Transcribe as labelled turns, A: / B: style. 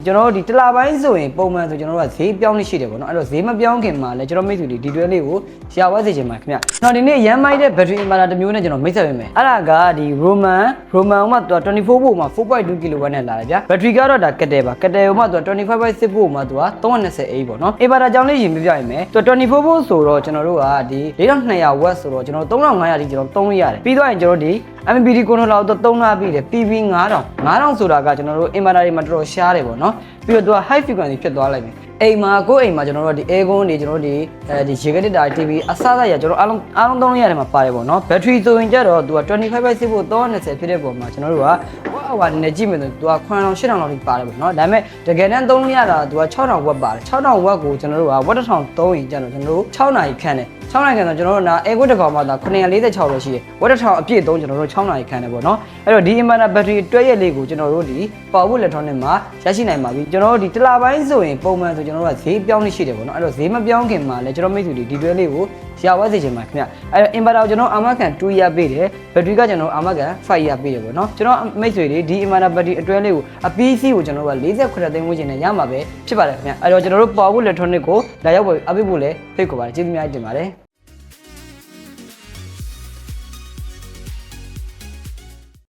A: ကျွန်တော်ဒီတလာပိုင်းဆိုရင်ပုံမှန်ဆိုကျွန်တော်တို့ကဈေးပြောင်းနေရှိတယ်ပေါ့နော်အဲ့တော့ဈေးမပြောင်းခင်မှာလည်းကျွန်တော်မိတ်ဆွေတွေဒီတွဲလေးကိုရှာဝဲစေချင်ပါခင်ဗျ။ကျွန်တော်ဒီနေ့ရမ်းမိုက်တဲ့ဘက်ထရီအင်ဗာတာတစ်မျိုးနဲ့ကျွန်တော်မိတ်ဆက်ပေးမယ်။အဲ့ဒါကဒီ Roman မှာသူက24 volt မှာ 4.2 kW နဲ့လာတယ်ဗျာ။ဘက်ထရီကတော့ဒါကက်တယ်ပါ။ကက်တယ်မှာသူက25.6 volt မှာသူက320A ပေါ့နော်။အင်ဗာတာကြောင်းလေးရင်ပြပြရမယ်။သူက24 volt ဆိုတော့ကျွန်တော်တို့ကဒီ4200 watt ဆိုတော့ကျွန်တော်3500တိကျွန်တော်သုံးလို့ရတယ်။ပြီးတော့ရင်ကျွန်တော်ဒီ MPPT ကိုလိုလောက်တော့သုံးလာပြီးတယ် PV 9000ဆိုတာကကျွန်တော်တို့ inverter တွေမှာတော်တော်ရှားတယ်ပေါ့နော်ပြီးတော့သူက high frequency ဖြစ်သွားလိုက်မယ်အိမ်မှာကိုယ့်အိမ်မှာကျွန်တော်တို့ဒီ aircon တွေကျွန်တော်တို့ဒီရေခဲတစ်တာ TV အစစရကျွန်တော်အားလုံးသုံးရတယ်မှာပါတယ်ပေါ့နော်ဘက်ထရီဆိုရင်ကြတော့သူက25.6 volt 320ဖြစ်တဲ့ပုံမှာကျွန်တော်တို့ကဝါနည်းကြည့်မယ်ဆိုသူက9000 8000လောက်ထိပါတယ်ပေါ့နော်ဒါပေမဲ့တကယ်တမ်းသုံးလို့ရတာသူက6000 watt ပါတယ်6000 watt ကိုကျွန်တော်တို့က watt 1000သုံးရင်ကျတော့ကျွန်တော်တို့6နာရီခန့်တယ်6နိုင်ကန်ဆိုကျွန်တော်တို့နာအေကွတ်တစ်ကောင်မှသာ946ပဲရှိတယ်ဝက်တစ်ထောင်အပြည့်သုံးကျွန်တော်တို့6နိုင်ခန့်တယ်ပေါ့နော်အဲ့တော့ဒီ inverter battery တွဲရက်လေးကိုကျွန်တော်တို့ဒီ power electronic မှာရရှိနိုင်ပါပြီကျွန်တော်တို့ဒီတလာပိုင်းဆိုရင်ပုံမှန်ဆိုကျွန်တော်တို့ကဈေးပြောင်းနေရှိတယ်ပေါ့နော်အဲ့တော့ဈေးမပြောင်းခင်မှာလည်းကျွန်တော်မိတ်ဆွေတွေဒီတွဲလေးကိုရှာဝဲစေချင်ပါခင်ဗျအဲ့တော့ inverter ကိုကျွန်တော်အာမခံ2 year ပေးတယ် battery ကကျွန်တော်အာမခံ5 year ပေးတယ်ပေါ့နော်ကျွန်တော်မိတ်ဆွေတွေဒီ inverter battery အတွဲလေးကိုအပီးစီးကိုကျွန်တော်တို့က49သိန်းဝန်းကျင်နဲ့ရမှာပဲဖြစ်ပါတယ်ခင်ဗျအဲ့တော့ကျွန်တော်တို့ power electronic ကိုလာရောက်အပ်ပေးဖို့လည်းဖိတ်ခေါ်ပါတယ်ကျေးဇူးများတင်ပါတယ်